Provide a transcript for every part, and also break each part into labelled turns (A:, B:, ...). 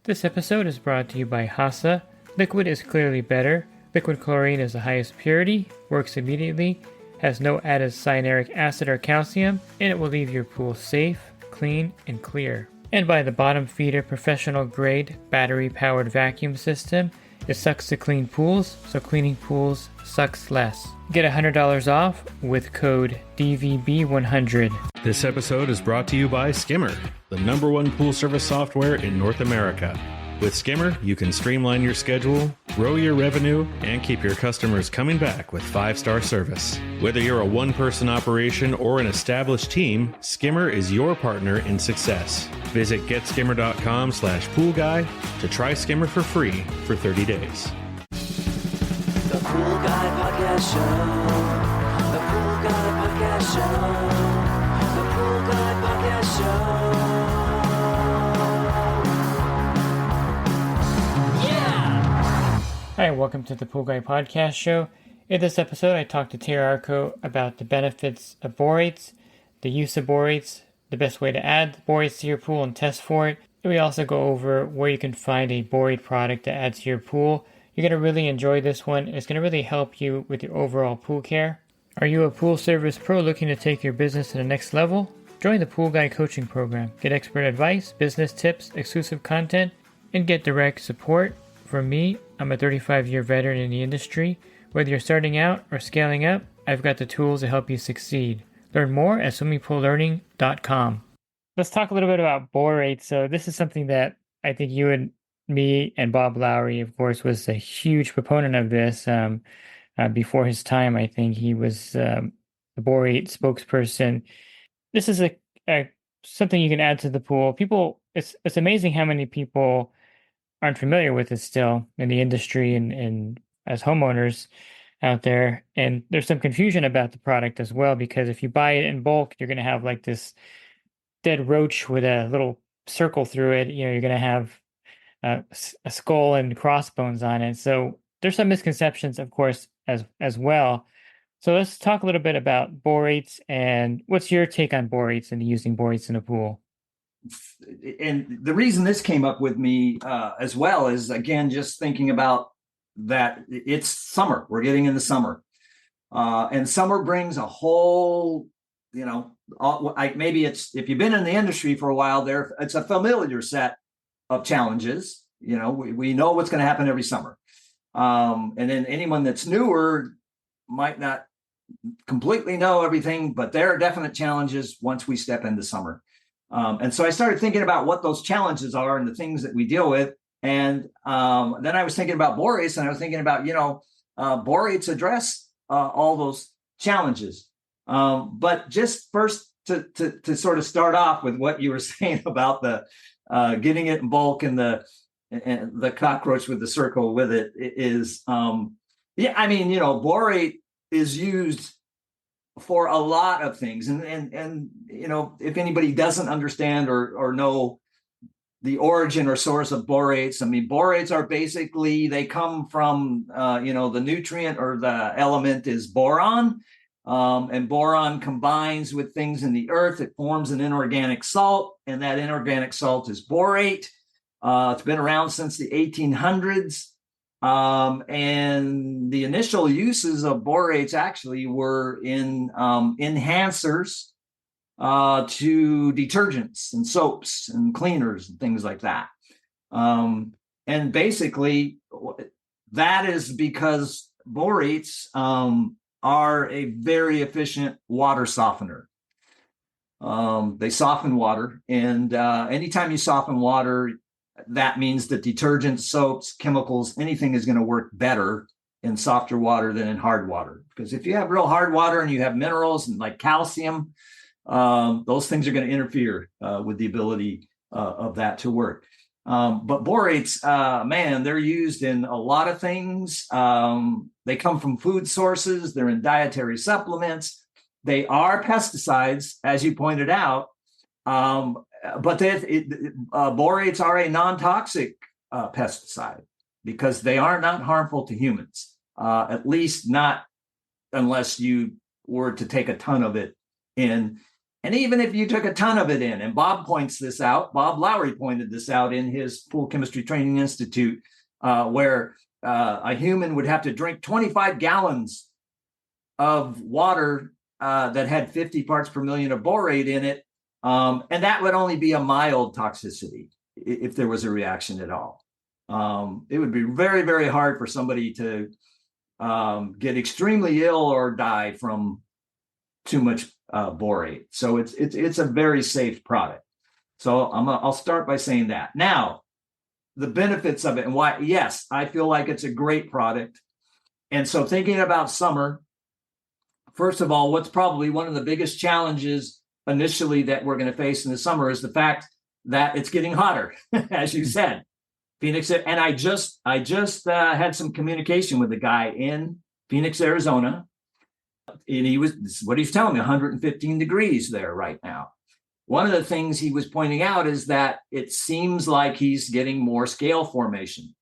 A: This episode is brought to you by HASA. Liquid is clearly better. Liquid chlorine is the highest purity, works immediately, has no added cyanuric acid or calcium, and it will leave your pool safe, clean, and clear. And by the bottom feeder professional grade battery powered vacuum system. It sucks to clean pools, so cleaning pools sucks less. Get $100 off with code DVB100.
B: This episode is brought to you by Skimmer, the #1 pool service software in North America. With Skimmer, you can streamline your schedule, grow your revenue, and keep your customers coming back with 5-star service. Whether you're a one-person operation or an established team, Skimmer is your partner in success. Visit getskimmer.com/poolguy to try Skimmer for free for 30 days.
C: The Pool Guy Podcast Show. The Pool Guy Podcast Show. The Pool Guy Podcast Show.
A: Hi, welcome to the Pool Guy Podcast Show. In this episode, I talked to Terry Arko about the benefits of borates, the use of borates, the best way to add borates to your pool and test for it. And we also go over where you can find a borate product to add to your pool. You're going to really enjoy this one. It's going to really help you with your overall pool care. Are you a pool service pro looking to take your business to the next level? Join the Pool Guy Coaching Program. Get expert advice, business tips, exclusive content, and get direct support from me. I'm a 35-year veteran in the industry. Whether you're starting out or scaling up, I've got the tools to help you succeed. Learn more at swimmingpoollearning.com. Let's talk a little bit about borates. So this is something that I think you and me and Bob Lowry, of course, was a huge proponent of this. Before his time, I think he was the borate spokesperson. This is a something you can add to the pool. It's amazing how many people aren't familiar with it still in the industry and as homeowners out there. And there's some confusion about the product as well, because if you buy it in bulk, you're going to have like this dead roach with a little circle through it. You know, you're going to have a skull and crossbones on it. So there's some misconceptions, of course, as well. So let's talk a little bit about borates, and what's your take on borates and using borates in a pool?
D: And the reason this came up with me as well is, again, just thinking about that it's summer. We're getting into summer. And summer brings a whole, maybe it's, if you've been in the industry for a while there, it's a familiar set of challenges. You know, we know what's going to happen every summer. And then anyone that's newer might not completely know everything, but there are definite challenges once we step into summer. And so I started thinking about what those challenges are and the things that we deal with. And then I was thinking about borates, and I was thinking about, borates address all those challenges. But just first to sort of start off with what you were saying about the getting it in bulk and the cockroach with the circle with it is, borate is used for a lot of things. And if anybody doesn't understand or know the origin or source of borates, I mean, borates are basically, they come from, the nutrient or the element is boron. And boron combines with things in the earth. It forms an inorganic salt, and that inorganic salt is borate. It's been around since the 1800s. And the initial uses of borates actually were in enhancers to detergents and soaps and cleaners and things like that. And basically, that is because borates are a very efficient water softener. They soften water, and anytime you soften water, that means that detergents, soaps, chemicals, anything is going to work better in softer water than in hard water. Because if you have real hard water and you have minerals and like calcium, those things are going to interfere with the ability of that to work. But borates, they're used in a lot of things. They come from food sources. They're in dietary supplements. They are pesticides, as you pointed out. But borates are a non-toxic pesticide because they are not harmful to humans, at least not unless you were to take a ton of it in. And even if you took a ton of it in, and Bob Lowry pointed this out in his Pool Chemistry Training Institute, where a human would have to drink 25 gallons of water that had 50 parts per million of borate in it. And that would only be a mild toxicity if there was a reaction at all. It would be very, very hard for somebody to get extremely ill or die from too much borate. So it's a very safe product. So I'll start by saying that. Now, the benefits of it and why, yes, I feel like it's a great product. And so thinking about summer, first of all, what's probably one of the biggest challenges initially that we're going to face in the summer is the fact that it's getting hotter, as you said. Phoenix, and I just had some communication with a guy in Phoenix, Arizona, and this is what he's telling me, 115 degrees there right now. One of the things he was pointing out is that it seems like he's getting more scale formation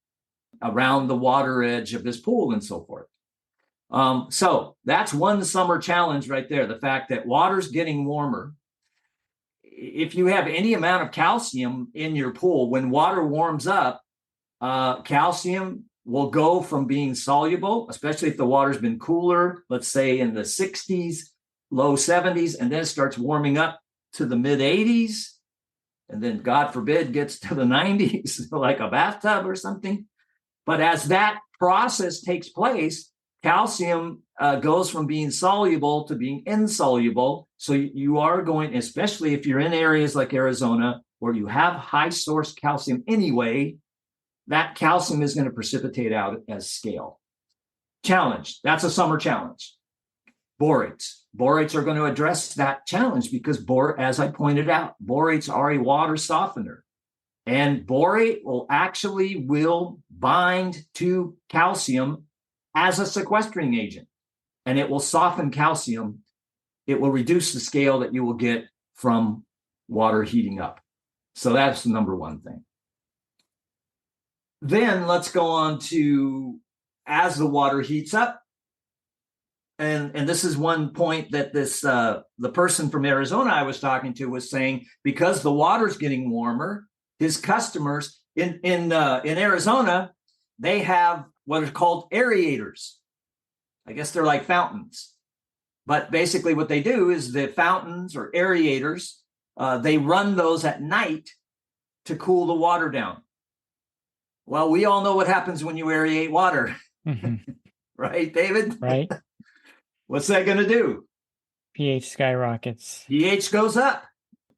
D: around the water edge of his pool and so forth. So that's one summer challenge right there. The fact that water's getting warmer. If you have any amount of calcium in your pool, when water warms up, calcium will go from being soluble, especially if the water's been cooler, let's say in the 60s, low 70s, and then it starts warming up to the mid 80s. And then, God forbid, gets to the 90s, like a bathtub or something. But as that process takes place, calcium goes from being soluble to being insoluble. So you are going, especially if you're in areas like Arizona, where you have high source calcium anyway, that calcium is going to precipitate out as scale. Challenge. That's a summer challenge. Borates. Borates are going to address that challenge because, as I pointed out, borates are a water softener. And borate will bind to calcium as a sequestering agent. And it will soften calcium. It will reduce the scale that you will get from water heating up. So that's the number one thing. Then let's go on to as the water heats up. And this is one point that the person from Arizona I was talking to was saying, because the water's getting warmer, his customers in Arizona, they have what are called aerators. I guess they're like fountains. But basically what they do is the fountains or aerators, they run those at night to cool the water down. Well, we all know what happens when you aerate water. Mm-hmm. Right, David?
A: Right.
D: What's that going to do?
A: pH skyrockets.
D: pH goes up.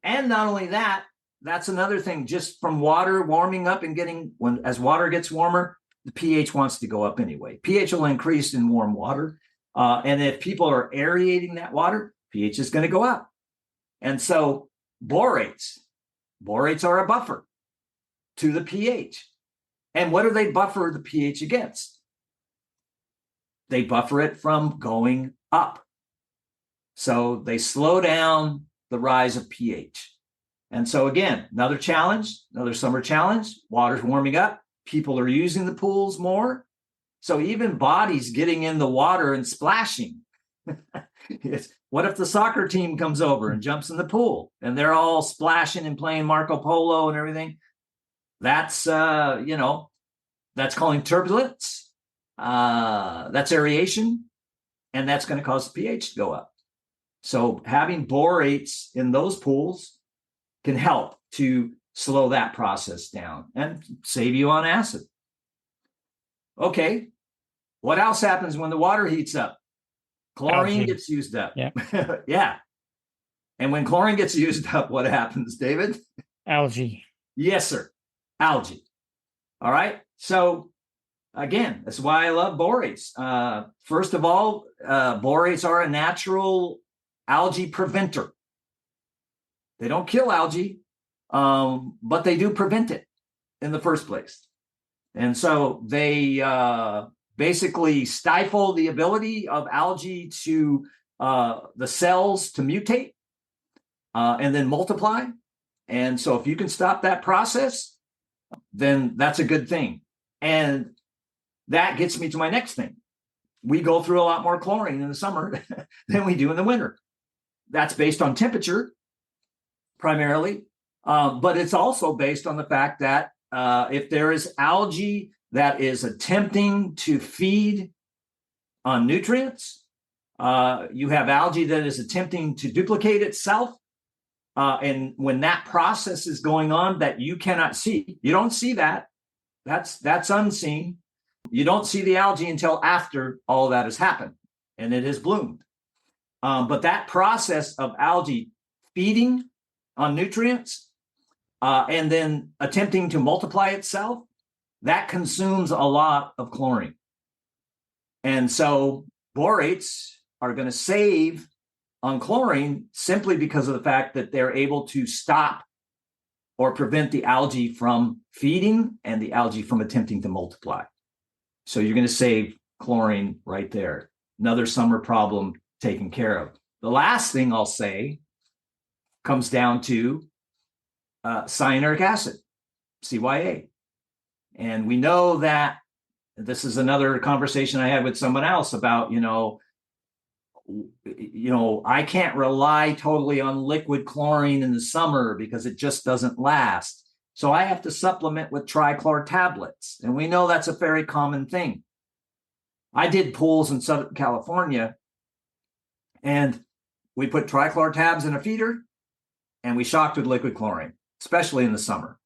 D: And not only that, that's another thing. Just from water warming up and as water gets warmer, the pH wants to go up anyway. pH will increase in warm water. And if people are aerating that water, pH is going to go up. And so borates are a buffer to the pH. And what do they buffer the pH against? They buffer it from going up. So they slow down the rise of pH. And so again, another summer challenge, water's warming up. People are using the pools more. So even bodies getting in the water and splashing. What if the soccer team comes over and jumps in the pool and they're all splashing and playing Marco Polo and everything? That's, that's calling turbulence. That's aeration. And that's going to cause the pH to go up. So having borates in those pools can help to slow that process down and save you on acid. Okay. What else happens when the water heats up? Chlorine gets used up.
A: Yeah.
D: Yeah. And when chlorine gets used up, what happens, David?
A: Algae.
D: Yes, sir. Algae. All right. So again, that's why I love borates. First of all, borates are a natural algae preventer. They don't kill algae, but they do prevent it in the first place. And so they basically stifle the ability of algae to the cells to mutate and then multiply. And so if you can stop that process, then that's a good thing. And that gets me to my next thing. We go through a lot more chlorine in the summer than we do in the winter. That's based on temperature. primarily, but it's also based on the fact that if there is algae that is attempting to feed on nutrients, you have algae that is attempting to duplicate itself. And when that process is going on that you cannot see, you don't see that. That's unseen. You don't see the algae until after all that has happened and it has bloomed. But that process of algae feeding on nutrients and then attempting to multiply itself, that consumes a lot of chlorine. And so borates are going to save on chlorine simply because of the fact that they're able to stop or prevent the algae from feeding and the algae from attempting to multiply. So you're going to save chlorine right there. Another summer problem taken care of. The last thing I'll say comes down to cyanuric acid, CYA. And we know that this is another conversation I had with someone else about, I can't rely totally on liquid chlorine in the summer because it just doesn't last. So I have to supplement with trichlor tablets. And we know that's a very common thing. I did pools in Southern California, and we put trichlor tabs in a feeder and we shocked with liquid chlorine, especially in the summer.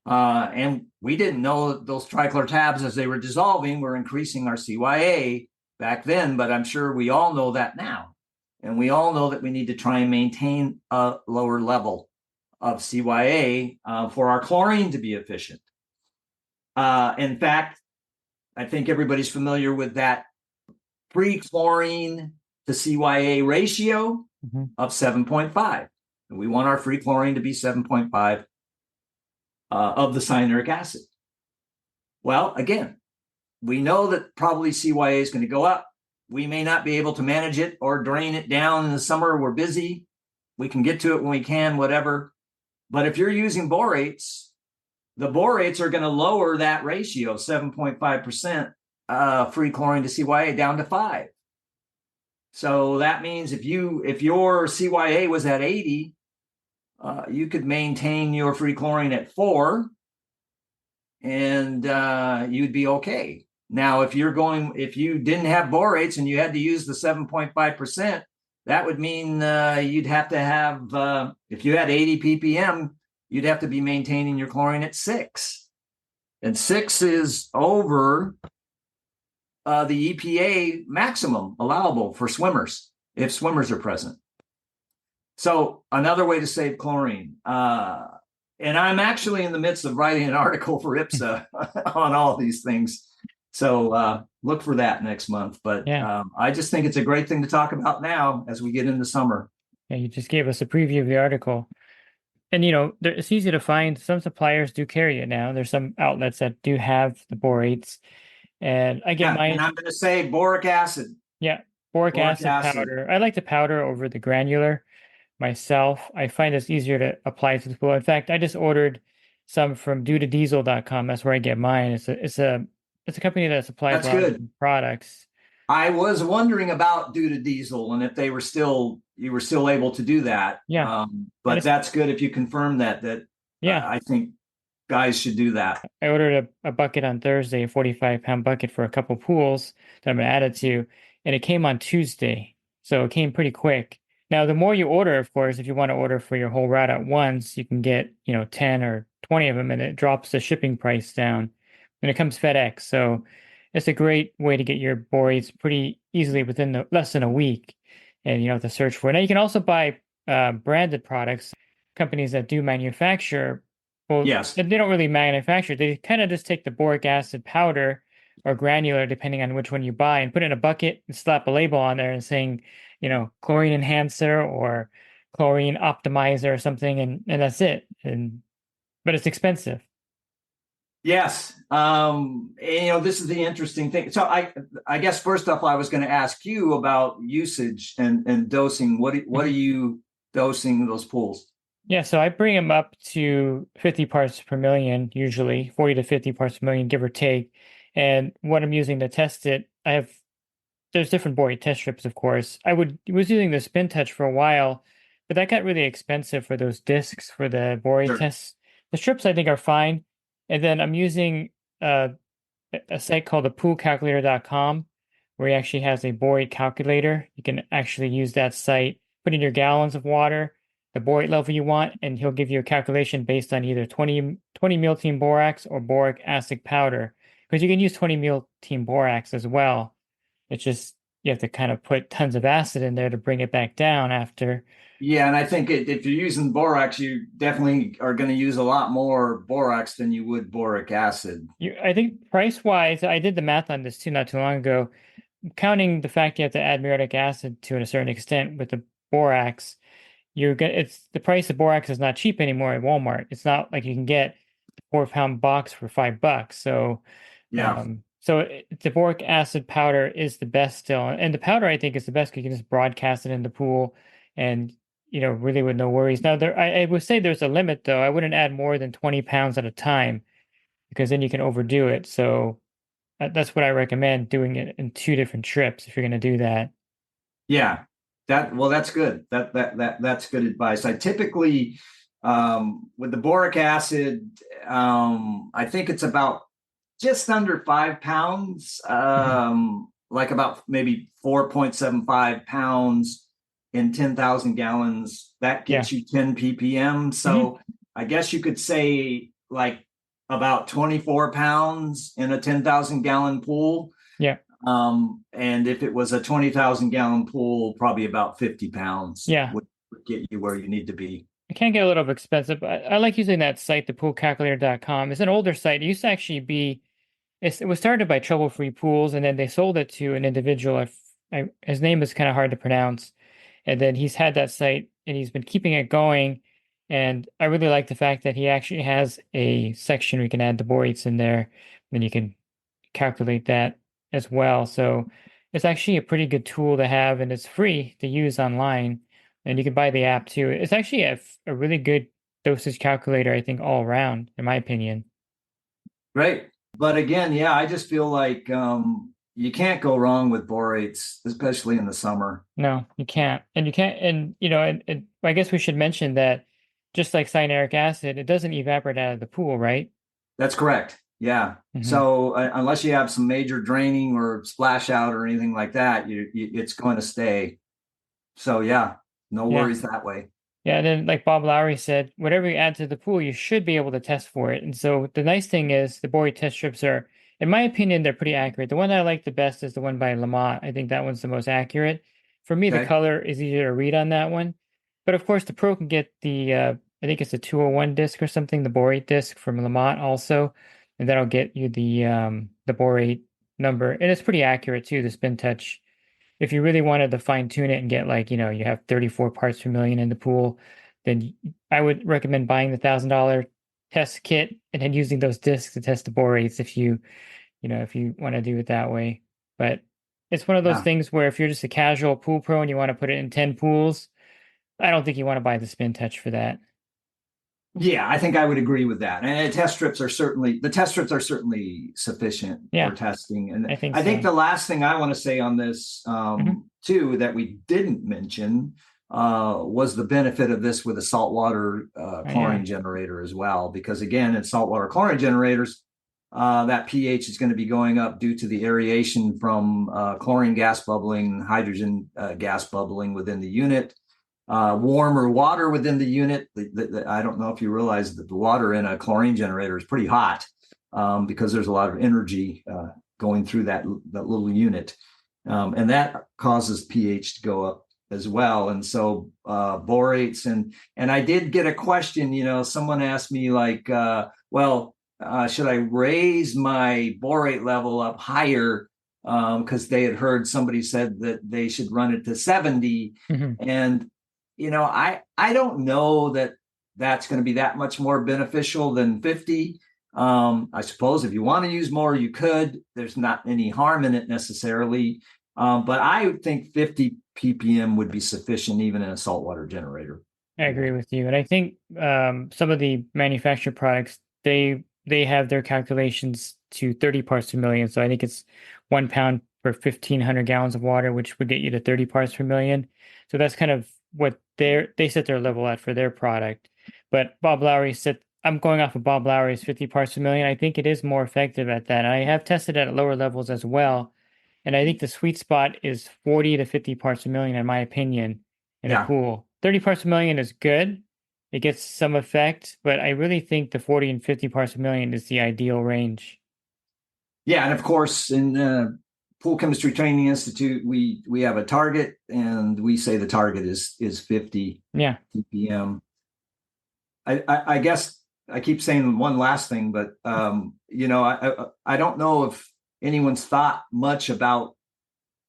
D: And we didn't know those trichlor tabs, as they were dissolving, were increasing our CYA back then, but I'm sure we all know that now. And we all know that we need to try and maintain a lower level of CYA for our chlorine to be efficient. In fact, I think everybody's familiar with that free chlorine to CYA ratio of 7.5. And we want our free chlorine to be 7.5 of the cyanuric acid. Well, again, we know that probably CYA is going to go up. We may not be able to manage it or drain it down in the summer. We're busy. We can get to it when we can, whatever. But if you're using borates, the borates are going to lower that ratio, 7.5% free chlorine to CYA down to 5. So that means if your CYA was at 80, you could maintain your free chlorine at 4, and you'd be okay. Now, if you didn't have borates and you had to use the 7.5%, that would mean you'd have to have, if you had 80 ppm, you'd have to be maintaining your chlorine at 6. And 6 is over the EPA maximum allowable for swimmers, if swimmers are present. So another way to save chlorine, and I'm actually in the midst of writing an article for IPSA on all these things. So look for that next month. But I just think it's a great thing to talk about now as we get into summer.
A: Yeah, you just gave us a preview of the article. And, it's easy to find. Some suppliers do carry it now. There's some outlets that do have the borates. And I get mine.
D: And I'm going to say boric acid.
A: Yeah, boric acid powder. I like the powder over the granular myself. I find it's easier to apply to the pool. In fact, I just ordered some from due2diesel.com. That's where I get mine. It's a company that supplies a lot of products.
D: I was wondering about due2diesel and if you were still able to do that.
A: Yeah.
D: But that's good if you confirm that. I think guys should do that.
A: I ordered a bucket on Thursday, a 45-pound bucket for a couple pools that I'm going to add it to. And it came on Tuesday. So it came pretty quick. Now, the more you order, of course, if you want to order for your whole route at once, you can get, 10 or 20 of them, and it drops the shipping price down. And it comes FedEx. So it's a great way to get your borates pretty easily within less than a week. And you don't have to search for it. Now, you can also buy branded products, companies that do manufacture. Well,
D: yes.
A: They don't really manufacture. They kind of just take the boric acid powder or granular, depending on which one you buy, and put it in a bucket and slap a label on there and saying, chlorine enhancer or chlorine optimizer or something. And that's it. But it's expensive.
D: Yes. This is the interesting thing. So I guess first off, I was going to ask you about usage and dosing. What are you dosing those pools?
A: Yeah, so I bring them up to 50 parts per million, usually 40 to 50 parts per million, give or take. And what I'm using to test it, there's different borate test strips, of course. I was using the Spin Touch for a while but that got really expensive for those discs for the borate
D: Sure.
A: tests. The strips I think are fine. And then I'm using a site called the poolcalculator.com where he actually has a borate calculator. You can actually use that site, put in your gallons of water, the borate level you want, and he'll give you a calculation based on either 20 meal-team borax or boric acid powder. Because you can use 20 meal-team borax as well. It's just you have to kind of put tons of acid in there to bring it back down after.
D: Yeah, and I think if you're using borax, you definitely are going to use a lot more borax than you would boric acid.
A: I think price-wise, I did the math on this too not too long ago. Counting the fact you have to add muriatic acid to a certain extent with the borax, it's the price of borax is not cheap anymore at Walmart. It's not like you can get a 4-pound box for $5. So
D: Yeah.
A: the boric acid powder is the best still, and the powder I think is the best because you can just broadcast it in the pool, and really with no worries. Now I would say there's a limit though. I wouldn't add more than 20 pounds at a time because then you can overdo it. So that's what I recommend, doing it in 2 different trips if you're going to do that.
D: Yeah, that's good. That's good advice. I typically with the boric acid, I think it's about just under 5 pounds, like about maybe 4.75 pounds in 10,000 gallons. That gets you 10 ppm. So I guess you could say like about 24 pounds in a 10,000 gallon pool.
A: Yeah.
D: And if it was a 20,000 gallon pool, probably about 50 pounds would get you where you need to be.
A: It can get a little expensive, but I like using that site, the poolcalculator.com. It's an older site. It used to actually be, it was started by Trouble Free Pools, and then they sold it to an individual. His name is kind of hard to pronounce. And then he's had that site and he's been keeping it going. And I really like the fact that he actually has a section where you can add the borates in there. Then you can calculate that as well. So it's actually a pretty good tool to have, and it's free to use online. And you can buy the app too. It's actually a really good dosage calculator, I think, all around, in my opinion.
D: Great. But again, yeah, I just feel like you can't go wrong with borates, especially in the summer.
A: No, you can't. And you can't, and I guess we should mention that just like cyanuric acid, it doesn't evaporate out of the pool, right?
D: That's correct. Yeah. So unless you have some major draining or splash out or anything like that, it's going to stay. So yeah, no worries that way.
A: Yeah, and then like Bob Lowry said, whatever you add to the pool, you should be able to test for it. And so the nice thing is the borate test strips are, in my opinion, they're pretty accurate. The one I like the best is the one by Lamont. I think that one's the most accurate. For me, the color is easier to read on that one. But of course, the pro can get the, I think it's a 201 disc or something, the borate disc from Lamont also. And that'll get you the borate number. And it's pretty accurate too, the spin touch. If you really wanted to fine tune it and get like, you have 34 parts per million in the pool, then I would recommend buying the $1,000 test kit and then using those discs to test the borates if you want to do it that way. But it's one of those things where if you're just a casual pool pro and you want to put it in 10 pools, I don't think you want to buy the spin touch for that.
D: Yeah, I think I would agree with that. And the test strips are certainly sufficient for testing. And I think the last thing I want to say on this too that we didn't mention was the benefit of this with a saltwater chlorine generator as well. Because again, in saltwater chlorine generators, that pH is going to be going up due to the aeration from chlorine gas bubbling, hydrogen gas bubbling within the unit. Warmer water within the unit. I don't know if you realize that the water in a chlorine generator is pretty hot because there's a lot of energy going through that little unit. And that causes pH to go up as well. And so borates and I did get a question, someone asked me like, should I raise my borate level up higher? Because they had heard somebody said that they should run it to 70. And I don't know that that's going to be that much more beneficial than 50. I suppose if you want to use more, you could. There's not any harm in it necessarily. But I think 50 ppm would be sufficient even in a saltwater generator.
A: I agree with you. And I think some of the manufactured products, they have their calculations to 30 parts per million. So I think it's 1 pound per 1,500 gallons of water, which would get you to 30 parts per million. So that's kind of what they set their level at for their product. But Bob Lowry said, I'm going off of Bob Lowry's 50 parts per million. I think it is more effective at that. I have tested it at lower levels as well. And I think the sweet spot is 40 to 50 parts per million, in my opinion, in a
D: Yeah.
A: pool. 30 parts per million is good. It gets some effect, but I really think the 40 and 50 parts per million is the ideal range.
D: Yeah, and of course, in Pool Chemistry Training Institute, we have a target, and we say the target is 50 ppm. I guess I keep saying one last thing, but I don't know if anyone's thought much about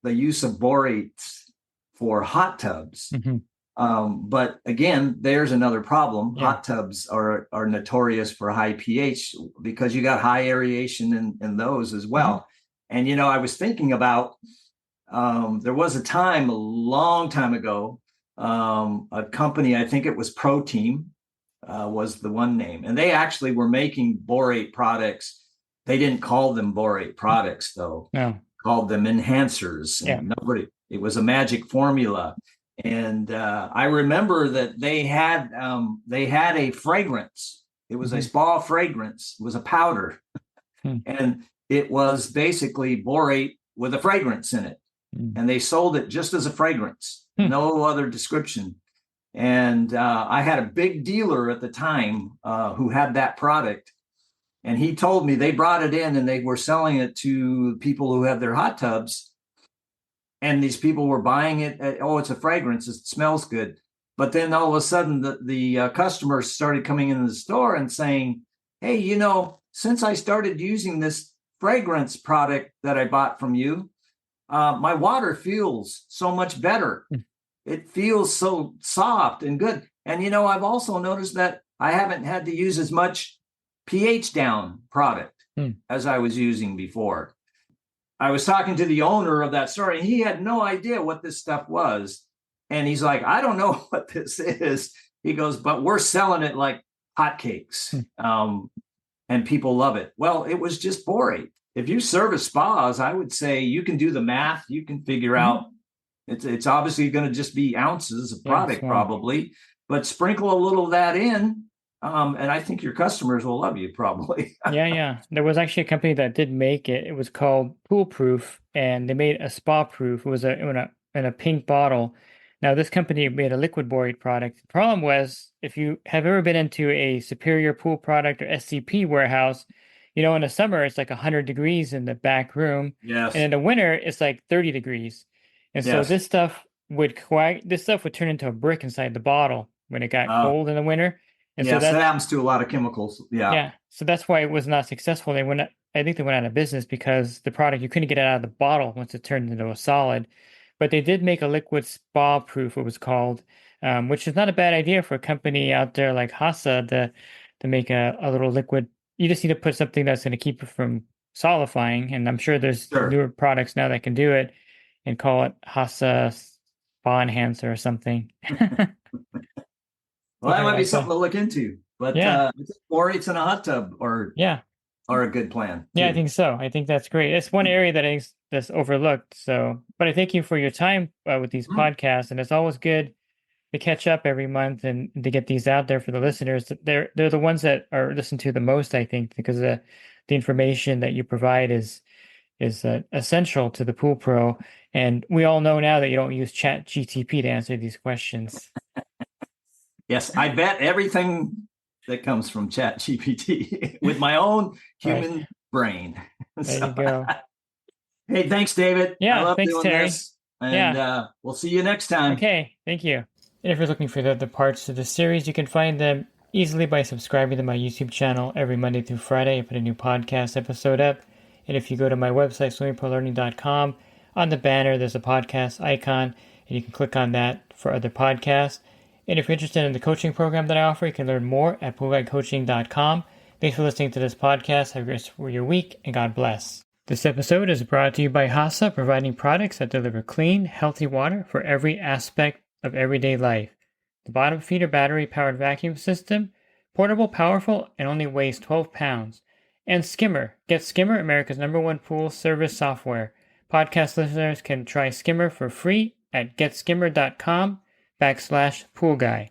D: the use of borates for hot tubs. But again, there's another problem.
A: Yeah.
D: Hot tubs are notorious for high pH because you got high aeration in those as well. And, I was thinking about, there was a time a long time ago, a company, I think it was Pro Team, was the one name. And they actually were making borate products. They didn't call them borate products, though.
A: No.
D: Called them enhancers. And it was a magic formula. And I remember that they had a fragrance. It was a spa fragrance. It was a powder. And it was basically borate with a fragrance in it. And they sold it just as a fragrance, no other description. And I had a big dealer at the time who had that product. And he told me they brought it in and they were selling it to people who have their hot tubs. And these people were buying it. It's a fragrance. It smells good. But then all of a sudden, the customers started coming into the store and saying, hey, since I started using this fragrance product that I bought from you, my water feels so much better. It feels so soft and good. And, I've also noticed that I haven't had to use as much pH down product as I was using before. I was talking to the owner of that store, and he had no idea what this stuff was. And he's like, I don't know what this is. He goes, but we're selling it like hotcakes. And people love it. Well, it was just borate. If you service spas, I would say you can do the math. You can figure out it's obviously going to just be ounces of product probably, but sprinkle a little of that in. And I think your customers will love you probably.
A: Yeah. There was actually a company that did make it. It was called Pool Proof, and they made a spa proof. It was in a pink bottle. Now, this company made a liquid borate product. The problem was, if you have ever been into a Superior Pool Product or SCP warehouse, in the summer, it's like 100 degrees in the back room.
D: Yes.
A: And in the winter, it's like 30 degrees. And so this stuff would turn into a brick inside the bottle when it got cold in the winter. And
D: so that happens to a lot of chemicals. Yeah.
A: So that's why it was not successful. I think they went out of business because the product, you couldn't get it out of the bottle once it turned into a solid. But they did make a liquid spa proof, it was called, which is not a bad idea for a company out there like HASA to make a little liquid. You just need to put something that's going to keep it from solidifying. And I'm sure there's newer products now that can do it, and call it HASA Spa Enhancer or something.
D: Well, that might be something to look into. But borates in a hot tub are a good plan.
A: Yeah, I think so. I think that's great. It's one area that's overlooked. So, but I thank you for your time with these podcasts, and it's always good to catch up every month and to get these out there for the listeners. They're the ones that are listened to the most, I think, because the information that you provide is essential to the Pool Pro. And we all know now that you don't use Chat GTP to answer these questions.
D: Yes, I bet everything that comes from Chat GPT with my own human brain.
A: There you go.
D: Hey, thanks, David.
A: Yeah,
D: I love
A: thanks,
D: doing
A: Terry.
D: this. And we'll see you next time.
A: Okay, thank you. And if you're looking for the other parts of the series, you can find them easily by subscribing to my YouTube channel every Monday through Friday. I put a new podcast episode up. And if you go to my website, swimmingpoollearning.com, on the banner, there's a podcast icon, and you can click on that for other podcasts. And if you're interested in the coaching program that I offer, you can learn more at poolguidecoaching.com. Thanks for listening to this podcast. Have a great rest of your week, and God bless. This episode is brought to you by HASA, providing products that deliver clean, healthy water for every aspect of everyday life. The bottom feeder battery-powered vacuum system, portable, powerful, and only weighs 12 pounds. And Skimmer. Get Skimmer, America's #1 pool service software. Podcast listeners can try Skimmer for free at getskimmer.com. /pool guy.